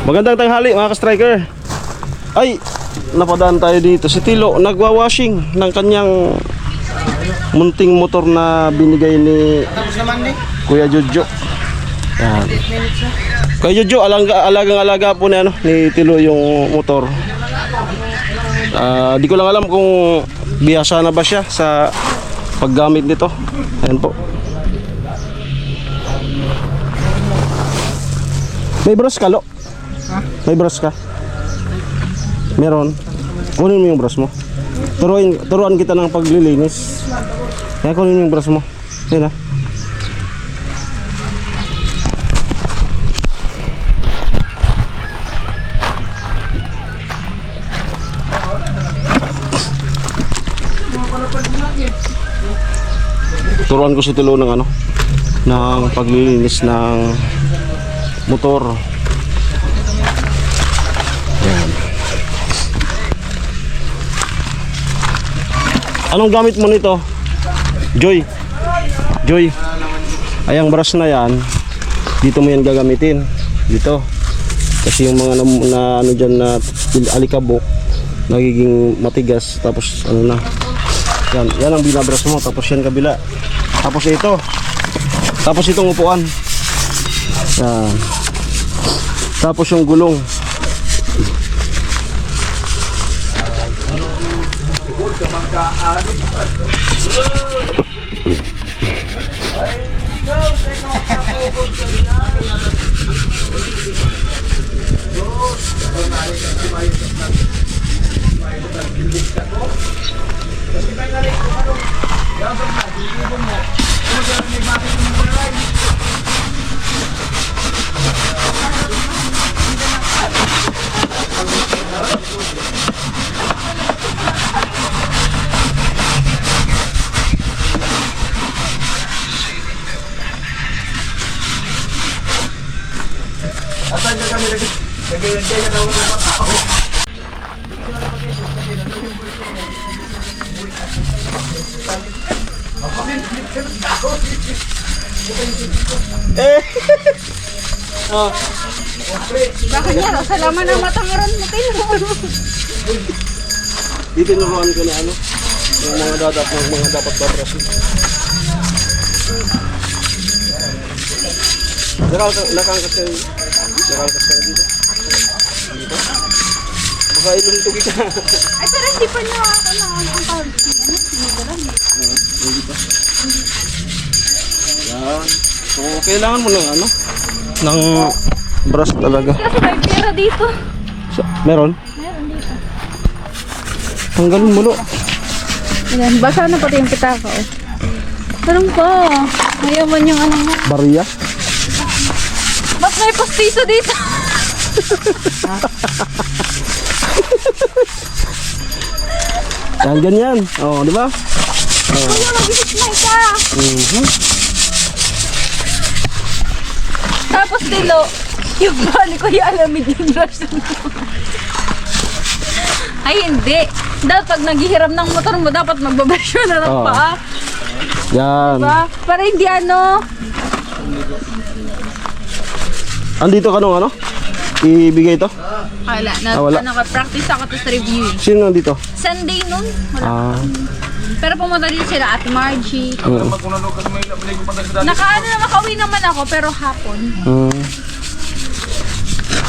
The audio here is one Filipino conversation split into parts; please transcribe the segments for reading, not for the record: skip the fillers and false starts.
Magandang tanghali mga ka-striker. Ay, napadaan tayo dito. Si Tilo nagwa-washing ng kanyang munting motor na binigay ni Kuya Jojo. Yan. Kuya Jojo, alagang-alaga po ni Tilo yung motor. Di ko lang alam kung biyasa na ba siya sa paggamit nito. Ayan po. May brush ka, Lo? May brush ka? Meron. Kunin mo yung brush mo. Turuan kita ng paglilinis. Kaya kunin mo yung brush mo. Yan, ha. Turuan ko si Tilo ng ng paglilinis ng motor. Ayan. Anong gamit mo nito? Joy. Ayang brush na yan, dito mo yan gagamitin. Dito. Kasi yung mga dyan na alikabok nagiging matigas. Tapos na. Yan ang binabrush mo. Tapos yan kabila. Tapos ito. Tapos itong upuan. Yan. Tapos yung gulong. Bakit yan? Salaman ang matangaran mo kayo. Dito nuruan ko na yung mga dapat babrasin. Nakangkas ka dito. Dito? Baka iluntugi ka. Ay, pero hindi pa niya ako ang tawag. Hindi pa. Yan. So, kailangan mo ng ng brush talaga. Kasi may pera dito. Meron? Meron dito. Tanggalin mo, Lo. Ayan, basa na pati yung pitaka. Meron pa. Mayaman yung mo. Barya? Ba't may pastiso dito? Yan, ganyan. Di ba? Kuya, mag-isip ka. Tapos Tilo, yung bali ko yung alamid yung brush mo. Ay, hindi. Dapat pag naghihiram ng motor mo, dapat magbabrush mo na ng paa. Yan. Diba? Para hindi Andito ka nung ibigay ito? Wala. Practice ako to sa review. Sino nandito? Sunday nun. Wala. Pero pumunta din sila Ate Margie. Nakauwi naman ako pero hapon.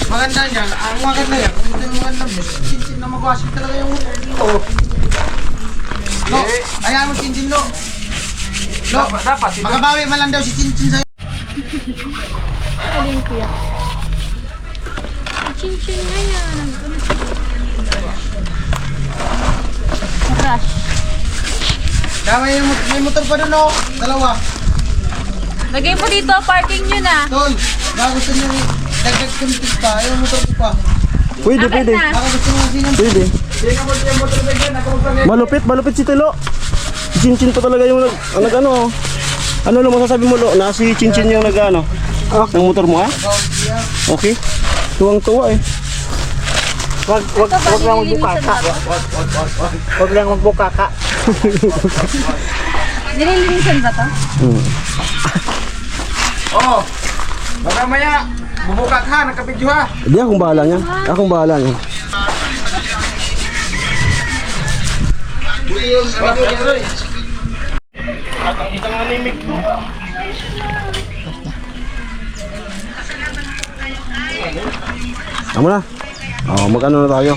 Maganda yan. Ang maganda yan. Kung hindi maganda mo, cincin na mag-washing talaga yung ito. No, ayaw mo cincin, Lo. Lo, makabawi man lang daw si cincin sa'yo. Alin kuya? Chin-chin nga yan. Crush. May motor pa doon, no? Dalawa. Lagay mo dito, parking nyo na. Tol, baka gusto nyo dagdag kumpis pa. Yung motor ko pa. Pwede. Na. Baka gusto nyo sinang. Pwede. Malupit si Tilo. Cincin pa talaga yung Ano masasabi mo, Lo? Na si Cincin yung ng motor mo, ha? Okay. Tuwang-tuwa eh. Wag lang magbukaka. Wag lang magbukaka. Nililinisan ba to? Oh, baka maya Bubukat ha, nagka-video ha. Hindi, akong bahala niyan. Akong bahala niyan. Buti yung video niya rin. Isang animig ko. Tama na. Mag-ano na tayo.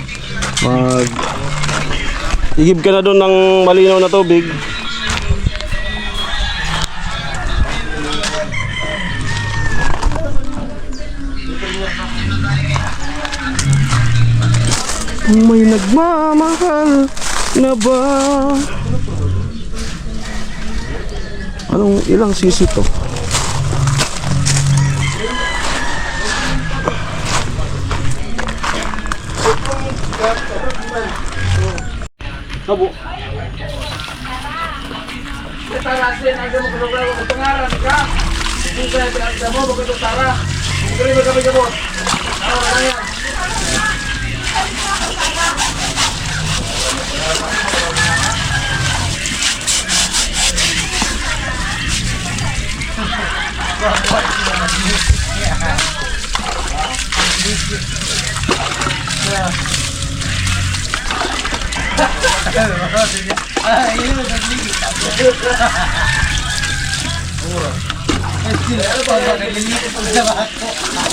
Igib ka na doon ng malinaw na tubig. Kung may nagmamahal na ba? Anong ilang sisi to? Sabo.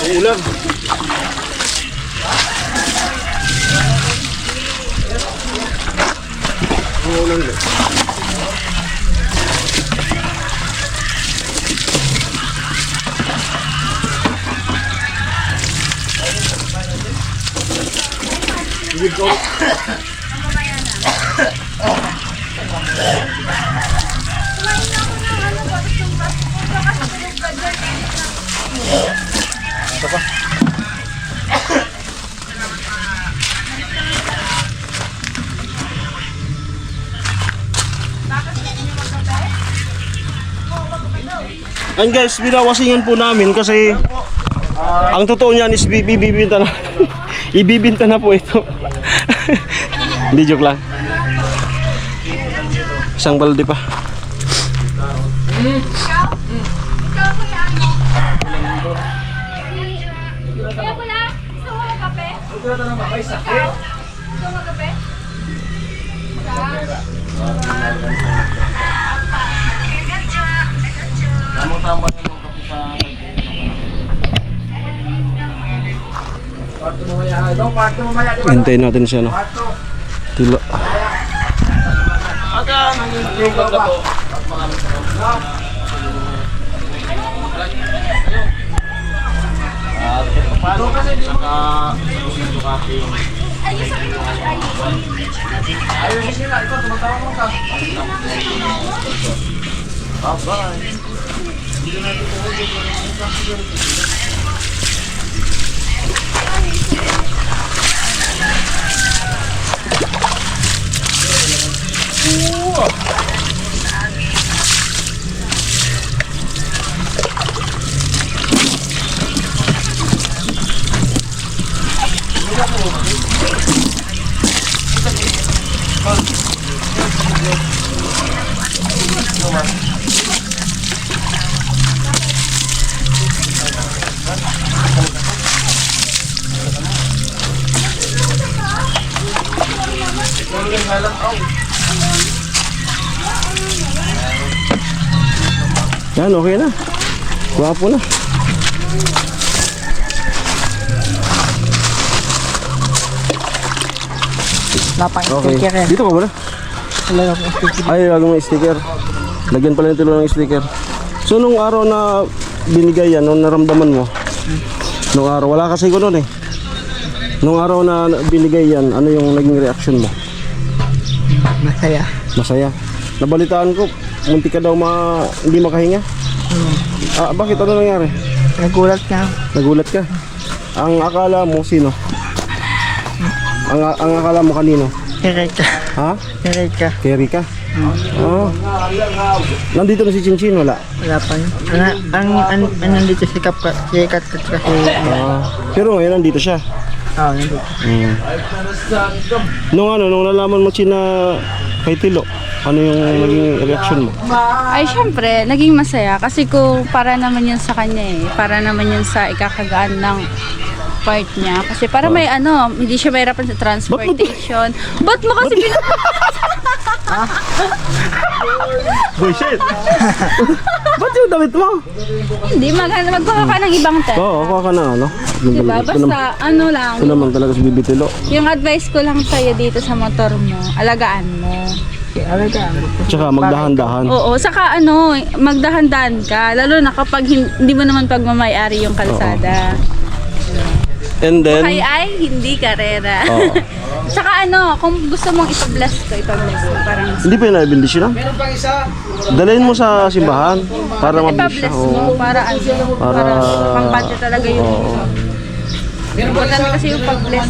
Ulan. Ulan. And guys, binawasingan po namin kasi ang totoo niyan is bibibinta na. Ibibinta na po ito. Hindi, joke lang. Isang balde pa. Kaya pala, gusto mo kape? Gusto mo kape? Hintayin natin siya, no? Tila. Yan, okay na. Guwapo na. Okay. Dito ka muna. Ay, lagyan mo yung sticker. Lagyan pala nito ng sticker. So, nung araw na binigay yan, nung naramdaman mo, nung araw, wala kasi ko nun eh. Nung araw na binigay yan, ano yung naging reaction mo? Masaya. Masaya. Nabalitaan ko, munti ka daw hindi makahinga. Bakit? Ano nangyari? Nagulat ka. Nagulat ka? Ang akala mo, sino? Ang akala mo kanino? Kiray ka. Ha? Kiray ka. Kerry ka? Oo. Nandito na si Chinchin, wala? Wala pa yun. Ang nandito si Kat kasi. Pero ngayon nandito siya. Oo, nandito. Nung nalaman mo Chin na Kay Tilo, ano yung naging reaction mo? Ay, syempre, naging masaya. Kasi kung para naman yun sa kanya eh. Para naman yun sa ikakagaan ng part niya. Kasi para may ano, hindi siya mahirapan sa transportation. Ba't mo kasi Boy, shit! Ba't yung damit mo? Hindi, magkuha ka ng ibang tent. Oo, kuha ka na ano. Diba? Basta, ano lang, Ito naman talaga si Bibi Tilo. yung advice ko lang sa'yo dito sa motor mo, alagaan mo. Tsaka magdahan-dahan. Oo, saka ano, magdahan-dahan ka. Lalo na kapag hindi mo naman pagmamayari yung kalsada. And then, Ay, hindi karera. Oo. Saka ano, kung gusto mong ipa-bless ko. Parang hindi pa yun na-bendisyon na? Meron pang isa. Dalhin mo sa simbahan para mabilis siya. ipa-bless mo para ano, para pang-budget talaga yung importante kasi yung pag-bless.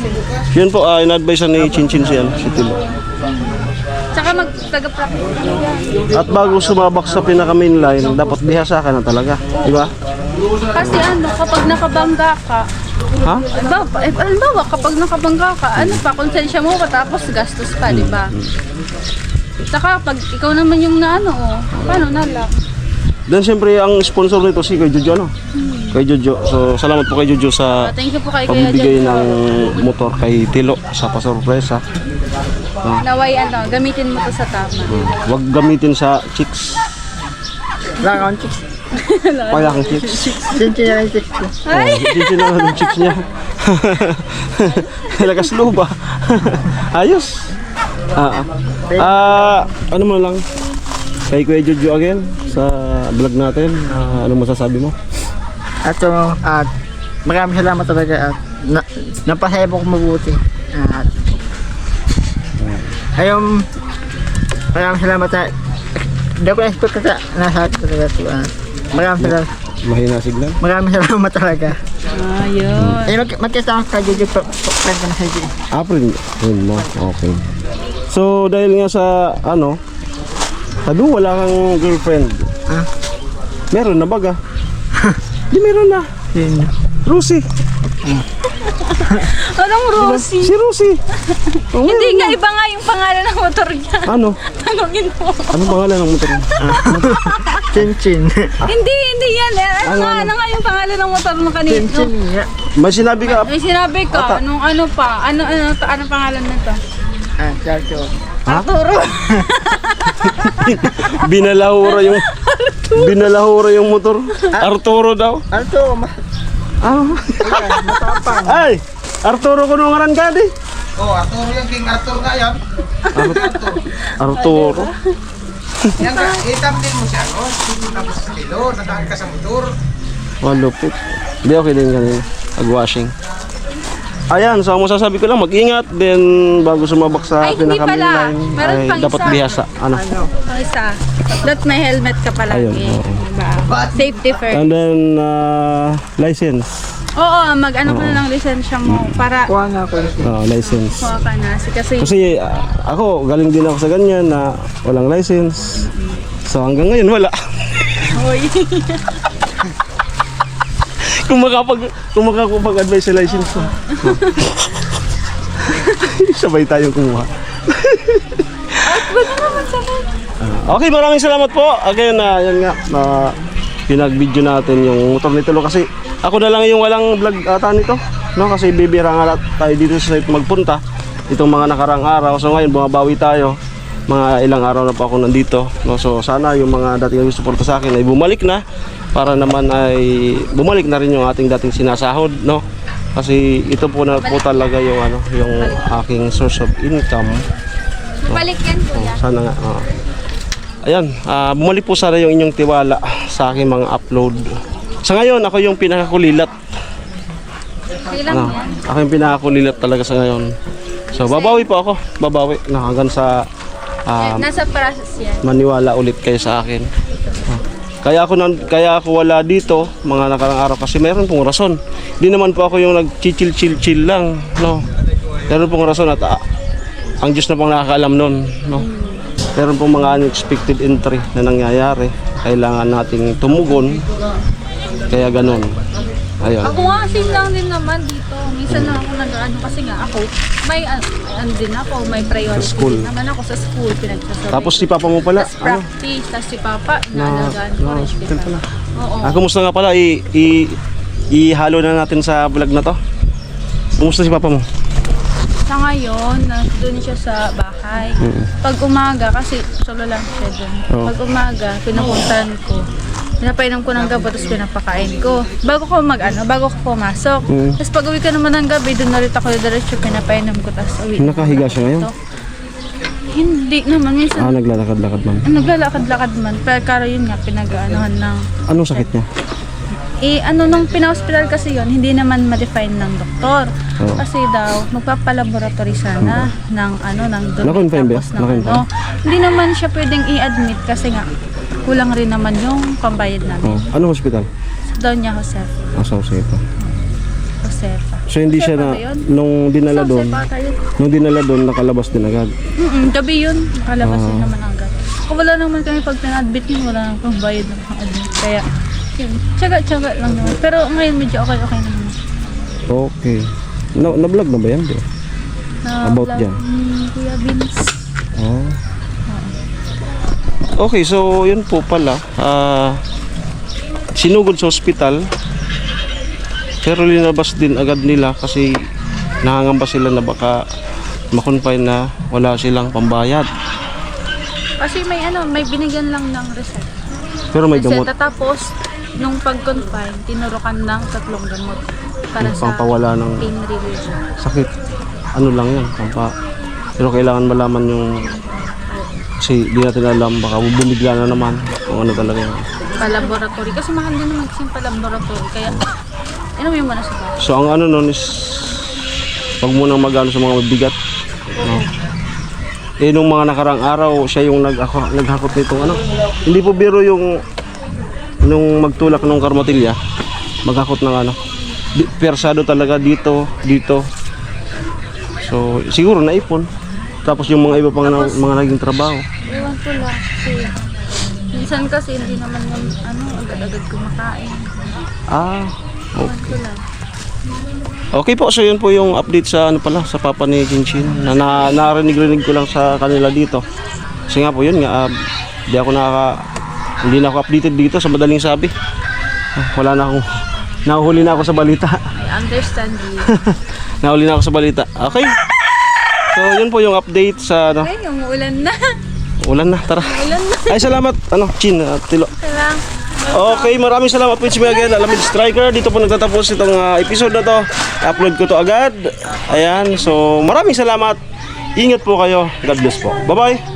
Yun po, in-advise ni Chinchin siya, si Tilo. Saka mag-taga-practice ka. At bago sumabak sa pinaka-main line, dapat bihasa ka na talaga. Di ba? Kasi ano, kapag nakabangga ka, Ha? halimbawa, kapag nakabangga ka, ano pa, konsensya mo pa, tapos gastos pa, di ba? Saka pag ikaw naman yung naano, paano na lang? Then siyempre, ang sponsor nito si Kuya Jojo, ano? Kay Jojo. So, salamat po kay Jojo sa Thank you po kay Kuya pabibigay Jojo. ng motor kay Tilo sa pasorpresa. Naway ano, gamitin mo to sa tama. Huwag gamitin sa chicks. Wala akong chicks. Wala kang chicks. Chinchin na yung chicks ko. Ay! Chinchin na yung chicks niya. Lakas luba. Ayos. Ano mo lang? Kay Kuya Jojo again sa vlog natin. Ano masasabi mo? At so, at maraming salamat talaga at napasaya po ko mabuti. At ayun, maraming salamat sa hindi ko na-expect ka nasa talaga ito. Maraming salamat. Mahina signal? Maraming salamat talaga. Ayun. Eh, magkasama ka Jojo friend ka na sa Jojo. April mo. Okay. So dahil nga sa ano, sabi mo wala kang girlfriend. Ha? Meron na baga. Di meron na. Yun. Rusi. Anong Rosie? Si Rusi. Oh, Hindi meron nga, na. iba nga yung pangalan ng motor niya. Ano? Tanungin mo. Anong pangalan ng motor? Chinchin. Hindi yan. Ano nga yung pangalan ng motor mo kanina? Chinchin nga. May sinabi ka. May sinabi ka, nung ano pa, ano pangalan nito? Chacho. Arturo. Binalahura yung motor. Arturo daw. Ano to? Matapang. Ay! Arturo ko nung ngaran ka di. Oh, Arturo yung King Arthur nga yan. Arturo. Yan ka, itamdin mo siya, no? Tapos sa kilo, nadaan ka sa motor. Walupit. Hindi okay din kanina. Ag-washing. Ayan, so ang masasabi ko lang, mag-ingat. Then, bago sumabak sa Ay, hindi pinaka-main pala. line, Meron ay pang dapat isa. bihasa. Ano? Ang isa. That may helmet ka palagi. Ayun, oo. Diba? Safety first. And then, license. Oo, mag-ano ka na ng lisensya mo para Kuha nga ako. License. kuha ka na. Kasi Kasi ako, galing din ako sa ganyan na walang license. So hanggang ngayon wala. Hoy. kung makakapag-advise sa license ko. Sabay tayong kumuha. Okay, maraming salamat po. Again, yan nga, pinag-video natin yung motor ni Tilo kasi ako na lang yung walang vlog ata nito, no? Kasi bibira nga tayo dito sa site magpunta itong mga nakarang araw. So ngayon bumabawi tayo. Mga ilang araw na pa ako nandito, no? So sana yung mga dating nagsusuporta sa akin ay bumalik na para naman ay bumalik na rin yung ating dating sinasahod, no? Kasi ito po na po talaga yung ano, yung aking source of income. balik yan, kuya. Sana nga. Ayan, bumalik po sana yung inyong tiwala sa aking mga upload. Sa ngayon, ako yung pinakakulilat. Kailan yan? Ako yung pinakakulilat talaga sa ngayon. So, babawi po ako. Babawi na hanggang sa Nasa process yan. maniwala ulit kayo sa akin. Kaya ako wala dito mga nakarang araw kasi mayroon pong rason. Hindi naman po ako yung nag-chill lang, no. Mayroon pong rason at ang Diyos na pong nakakaalam nun, no. Mayroon pong mga unexpected entry na nangyayari. Kailangan nating tumugon. Kaya ganun. Ayun. Ako nga, same lang din naman dito. Minsan na ako nag-ano kasi nga ako. may ano din ako, may priority Sa school. din naman ako sa school, pinagsasabi. Tapos si Papa mo pala, Tapos practice, tapos si Papa, naalagaan ko rin hospital kita. pala. Oo. Kumusta nga pala? Ihalo na natin sa vlog na to. Kumusta si Papa mo? Sa ngayon, doon siya sa bahay. Pag umaga, kasi solo lang siya doon. Oo. Pag umaga, pinupuntahan ko. Pinapainom ko ng gabi, tapos pinapakain ko. Bago ko bago ko pumasok. Tapos pag uwi ko naman ng gabi, doon na rin ako diretso, pinapainom ko, tapos uwi. Nakahiga siya ngayon? Hindi naman, minsan Naglalakad-lakad man. naglalakad-lakad man. Pero yun nga, pinag-aanohan ng... Anong sakit niya? Nung pina-hospital kasi yon hindi naman ma-define ng doktor. Oo. Kasi daw, magpapalaboratory sana ng dumi. Na-confirm ba? Tapos ng Na-confirm? Hindi naman siya pwedeng i-admit kasi nga, kulang rin naman yung pambayad namin. Anong hospital? Doña Josefa. Sa Josefa. Josefa. So hindi siya na, Josefa ba yun? nung dinala Sa doon, Josefa tayo. nung dinala doon, nakalabas din agad. Gabi yun. Nakalabas din naman agad. Kung wala naman kami pag pina-admit yun, wala naman pang bayad ng admit. Kaya, yun. Tsaga-tsaga lang naman. Pero ngayon medyo okay naman. Okay. Na-vlog na ba yan? Di? About vlog dyan? ni Kuya Vince. Oh. Okay, so yun po pala. Sinugod sa ospital. Pero linabas din agad nila kasi nangangamba sila na baka makonfine na wala silang pambayad. Kasi may binigyan lang ng reseta. Pero may gamot. Tapos, nung pag-confine, tinurukan ng 3 gamot para sa Pampawala ng pain relief. sakit. Ano lang yan. Pero kailangan malaman yung kasi di natin alam baka bumigla na naman kung ano talaga yan. Pa-laboratory. Kasi mahal din naman kasi yung pa-laboratory. Kaya, inumin mo na sa bahay. So ang ano nun is wag mo nang magano sa mga mabigat. No? Nung mga nakarang araw siya yung naghakot nitong ano. Hindi po biro yung nung magtulak ng karmatilya maghakot ng ano. Persado talaga dito. So siguro naipon. Tapos yung mga iba pang mga naging trabaho. Ewan ko lang. Kasi, minsan kasi hindi naman yung agad-agad kumakain. Ah, Ewan ko lang. okay po, so yun po yung update sa sa papa ni Jinshin na narinig ko lang sa kanila dito. Kasi nga po yun nga, hindi na ako updated dito sa madaling sabi. Wala na akong, nahuhuli na ako sa balita. I understand you. Nahuli na ako sa balita. Okay. So yun po yung update sa Ay, umuulan na. ulan na, tara. Ulan na. Ay salamat, Chin, Tilo. Kailang. Okay, maraming salamat po sa again, Alamid Striker. Dito po nagtatapos itong episode na to. Upload ko to agad. Ayan, so maraming salamat. Ingat po kayo. God bless po. Bye-bye.